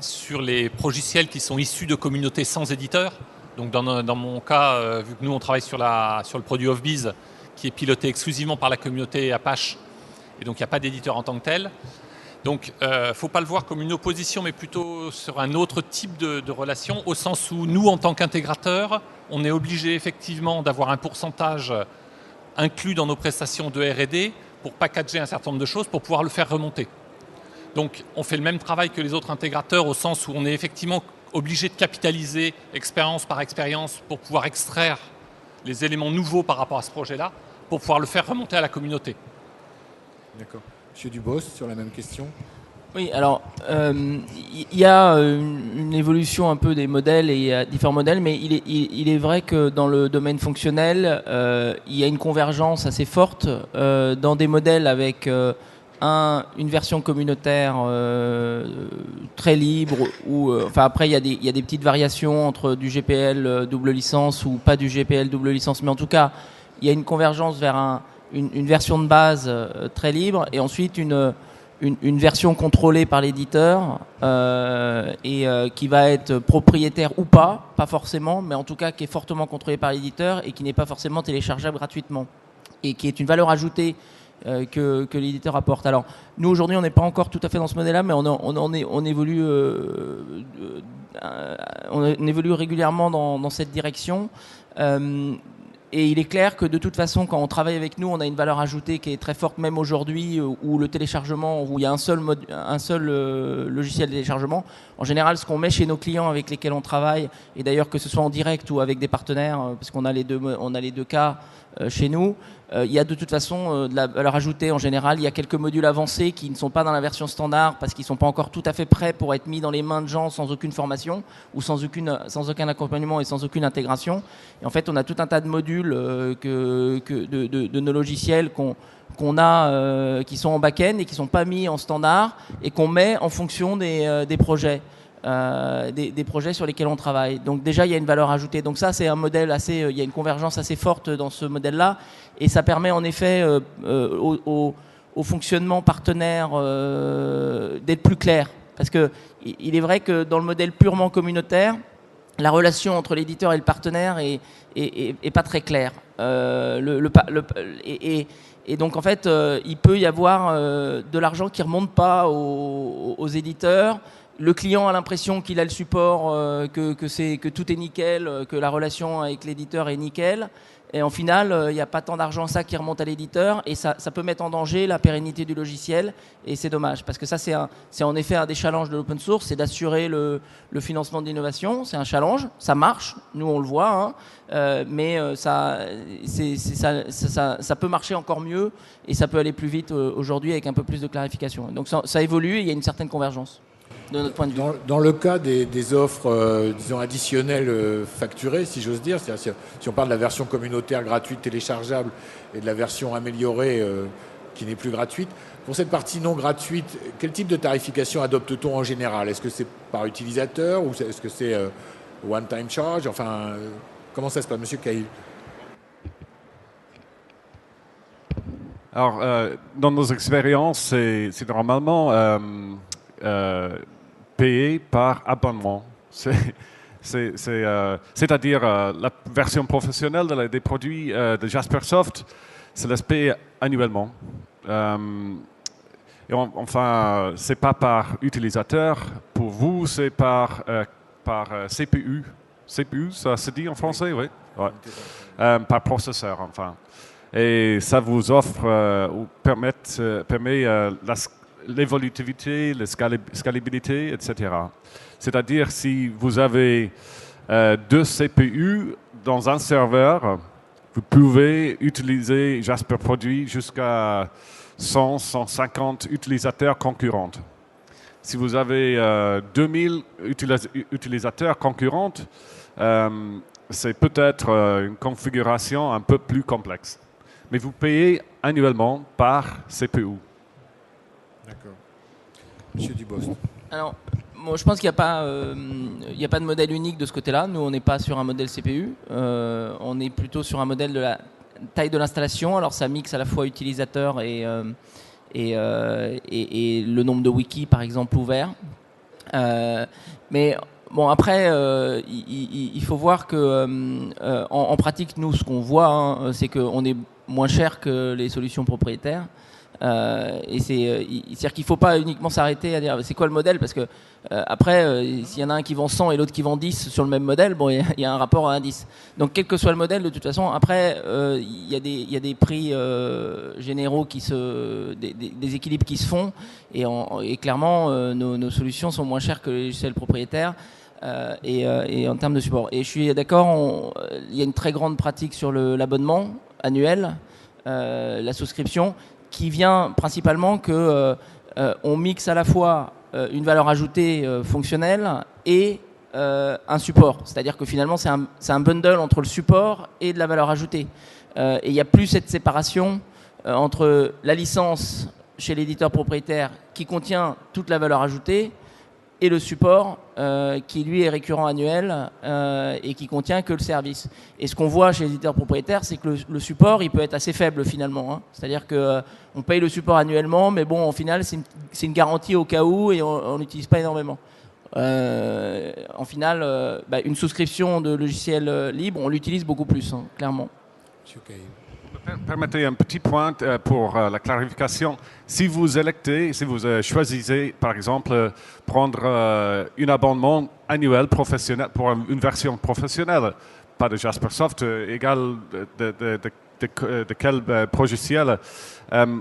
sur les logiciels qui sont issus de communautés sans éditeur. Donc dans mon cas, vu que nous on travaille sur le produit OffBiz qui est piloté exclusivement par la communauté Apache, et donc il n'y a pas d'éditeur en tant que tel. Donc il ne faut pas le voir comme une opposition, mais plutôt sur un autre type de relation, au sens où nous, en tant qu'intégrateurs, on est obligé effectivement d'avoir un pourcentage inclus dans nos prestations de R&D pour packager un certain nombre de choses, pour pouvoir le faire remonter. Donc on fait le même travail que les autres intégrateurs, au sens où on est effectivement obligé de capitaliser expérience par expérience pour pouvoir extraire les éléments nouveaux par rapport à ce projet-là, pour pouvoir le faire remonter à la communauté. D'accord. Monsieur Dubos, sur la même question. Oui, alors, il y a une évolution un peu des modèles et il y a différents modèles, mais il est vrai que dans le domaine fonctionnel, il y a une convergence assez forte dans des modèles avec une version communautaire très libre, ou enfin après il y a des petites variations entre du GPL double licence ou pas du GPL double licence, mais en tout cas, il y a une convergence vers une version de base très libre et ensuite une version contrôlée par l'éditeur qui va être propriétaire ou pas forcément, mais en tout cas qui est fortement contrôlée par l'éditeur et qui n'est pas forcément téléchargeable gratuitement et qui est une valeur ajoutée que l'éditeur apporte. Alors nous aujourd'hui on n'est pas encore tout à fait dans ce modèle-là, mais on évolue régulièrement dans cette direction. Et il est clair que de toute façon, quand on travaille avec nous, on a une valeur ajoutée qui est très forte, même aujourd'hui, où le téléchargement, où il y a un seul logiciel de téléchargement. En général, ce qu'on met chez nos clients avec lesquels on travaille, et d'ailleurs que ce soit en direct ou avec des partenaires, parce qu'on a les deux cas chez nous, il y a de toute façon de la valeur ajoutée en général. Il y a quelques modules avancés qui ne sont pas dans la version standard parce qu'ils ne sont pas encore tout à fait prêts pour être mis dans les mains de gens sans aucune formation ou sans aucun accompagnement et sans aucune intégration. Et en fait, on a tout un tas de modules de nos logiciels qu'on a qui sont en back-end et qui ne sont pas mis en standard et qu'on met en fonction des projets. Des projets sur lesquels on travaille. Donc déjà, il y a une valeur ajoutée. Donc ça, c'est un modèle il y a une convergence assez forte dans ce modèle-là, et ça permet en effet au fonctionnement partenaire d'être plus clair. Parce que il est vrai que dans le modèle purement communautaire, la relation entre l'éditeur et le partenaire est pas très claire. Et donc en fait, il peut y avoir de l'argent qui remonte pas aux éditeurs. Le client a l'impression qu'il a le support, que tout est nickel, que la relation avec l'éditeur est nickel. Et en final, il n'y a pas tant d'argent ça qui remonte à l'éditeur et ça peut mettre en danger la pérennité du logiciel. Et c'est dommage parce que ça, c'est en effet un des challenges de l'open source, c'est d'assurer le financement de l'innovation. C'est un challenge, ça marche, nous on le voit, mais ça peut marcher encore mieux et ça peut aller plus vite aujourd'hui avec un peu plus de clarification. Donc ça évolue et il y a une certaine convergence. De notre point de vue. Dans le cas des offres, disons, additionnelles facturées, si j'ose dire, c'est-à-dire si on parle de la version communautaire gratuite téléchargeable et de la version améliorée qui n'est plus gratuite, pour cette partie non gratuite, quel type de tarification adopte-t-on en général? Est-ce que c'est par utilisateur ou est-ce que c'est one-time charge? Enfin, comment ça se passe, Monsieur Cahill? Alors, dans nos expériences, c'est normalement payé par abonnement. C'est-à-dire la version professionnelle des produits de Jaspersoft se laisse payer annuellement. Enfin, c'est pas par utilisateur. Pour vous, c'est par CPU. CPU, ça se dit en français, oui. Ouais. Par processeur, enfin. Et ça vous offre ou permet l'évolutivité, la scalabilité, etc. C'est-à-dire si vous avez 2 CPU dans un serveur, vous pouvez utiliser Jasper Produit jusqu'à 100, 150 utilisateurs concurrents. Si vous avez 2000 utilisateurs concurrents, c'est peut-être une configuration un peu plus complexe. Mais vous payez annuellement par CPU. D'accord. Monsieur Dubos. Alors, moi, je pense qu'il n'y a pas de modèle unique de ce côté-là. Nous, on n'est pas sur un modèle CPU. On est plutôt sur un modèle de la taille de l'installation. Alors, ça mixe à la fois utilisateurs et le nombre de wikis, par exemple, ouverts. Mais bon, après, il faut voir que en pratique, nous, ce qu'on voit, hein, c'est qu'on est moins cher que les solutions propriétaires. Et c'est-à-dire qu'il ne faut pas uniquement s'arrêter à dire c'est quoi le modèle, parce que après, s'il y en a un qui vend 100 et l'autre qui vend 10 sur le même modèle, bon, il y a un rapport à 1,10. Donc quel que soit le modèle, de toute façon, après, il y a des prix généraux des équilibres qui se font, et clairement, nos solutions sont moins chères que les logiciels propriétaires. Et en termes de support. Et je suis d'accord, il y a une très grande pratique sur l'abonnement annuel, la souscription, qui vient principalement que on mixe à la fois une valeur ajoutée fonctionnelle et un support. C'est-à-dire que finalement, c'est un bundle entre le support et de la valeur ajoutée. Et il n'y a plus cette séparation entre la licence chez l'éditeur propriétaire qui contient toute la valeur ajoutée et le support qui lui est récurrent annuel et qui contient que le service. Et ce qu'on voit chez l'éditeur propriétaire, c'est que le support, il peut être assez faible finalement. Hein. C'est-à-dire qu'on paye le support annuellement, mais bon, au final, c'est une garantie au cas où et on n'utilise pas énormément. En final, une souscription de logiciels libres, on l'utilise beaucoup plus, hein, clairement. Permettez un petit point pour la clarification. Si vous choisissez, par exemple, prendre un abonnement annuel professionnel pour une version professionnelle, pas de Jaspersoft, égal de quel logiciel,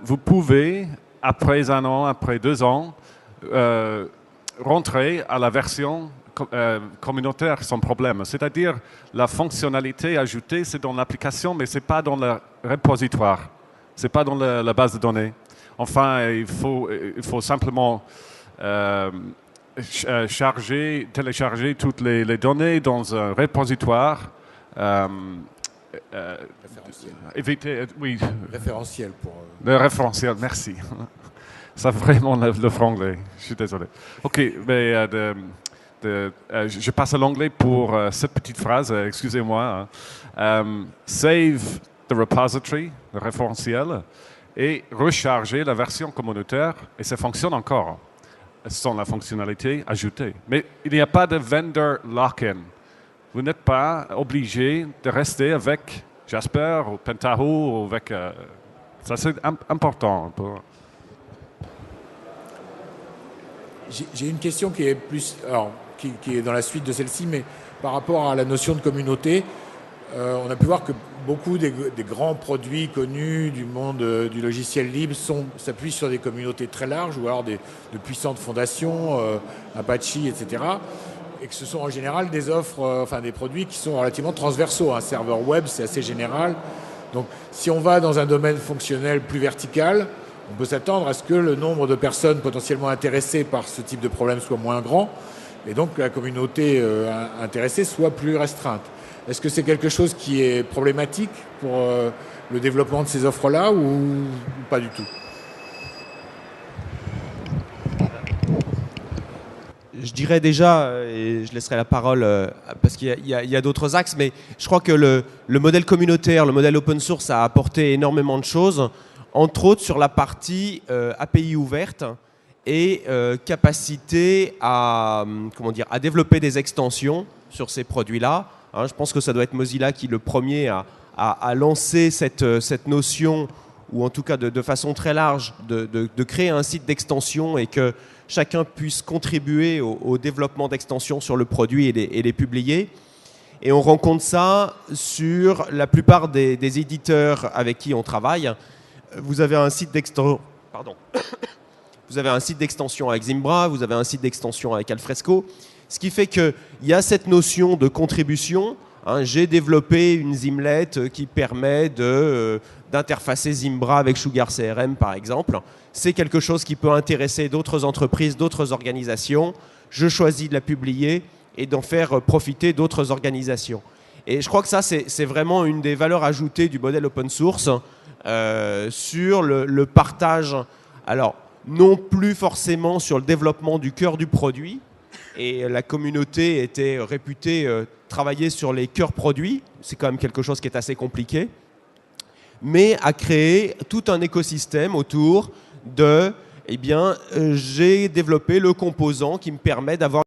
vous pouvez, après 1 an, après 2 ans, rentrer à la version communautaire sans problème. C'est-à-dire, la fonctionnalité ajoutée, c'est dans l'application, mais ce n'est pas dans le repositoire. Ce n'est pas dans la base de données. Enfin, il faut simplement télécharger toutes les données dans un repositoire. Référentiel. Oui. Référentiel pour... Le référentiel, merci. Ça vraiment le franglais. Je suis désolé. OK, mais... je passe à l'anglais pour cette petite phrase, excusez-moi. Save the repository, le référentiel, et recharger la version communautaire, et ça fonctionne encore sans la fonctionnalité ajoutée. Mais il n'y a pas de vendor lock-in. Vous n'êtes pas obligé de rester avec Jasper ou Pentaho ou avec... ça, c'est important. J'ai une question qui est plus... Alors, qui est dans la suite de celle-ci, mais par rapport à la notion de communauté, on a pu voir que beaucoup des grands produits connus du monde du logiciel libre s'appuient sur des communautés très larges ou alors de puissantes fondations, Apache, etc. Et que ce sont en général des offres, des produits qui sont relativement transversaux. Un serveur web, c'est assez général. Donc, si on va dans un domaine fonctionnel plus vertical, on peut s'attendre à ce que le nombre de personnes potentiellement intéressées par ce type de problème soit moins grand. Et donc la communauté intéressée soit plus restreinte. Est-ce que c'est quelque chose qui est problématique pour le développement de ces offres-là ou pas du tout? Je dirais déjà, et je laisserai la parole parce qu'il y a d'autres axes, mais je crois que le modèle communautaire, le modèle open source a apporté énormément de choses, entre autres sur la partie API ouverte et capacité à développer des extensions sur ces produits-là. Hein, je pense que ça doit être Mozilla qui est le premier à lancer cette notion, ou en tout cas de façon très large, de créer un site d'extension et que chacun puisse contribuer au développement d'extensions sur le produit et les publier. Et on rencontre ça sur la plupart des éditeurs avec qui on travaille. Vous avez un site d'extension... Pardon. Vous avez un site d'extension avec Zimbra, vous avez un site d'extension avec Alfresco, ce qui fait qu'il y a cette notion de contribution. Hein, j'ai développé une Zimlet qui permet d'interfacer Zimbra avec Sugar CRM, par exemple. C'est quelque chose qui peut intéresser d'autres entreprises, d'autres organisations. Je choisis de la publier et d'en faire profiter d'autres organisations. Et je crois que ça, c'est vraiment une des valeurs ajoutées du modèle open source sur le partage. Alors, non plus forcément sur le développement du cœur du produit. Et la communauté était réputée travailler sur les cœurs produits. C'est quand même quelque chose qui est assez compliqué. Mais à créer tout un écosystème autour de eh bien, j'ai développé le composant qui me permet d'avoir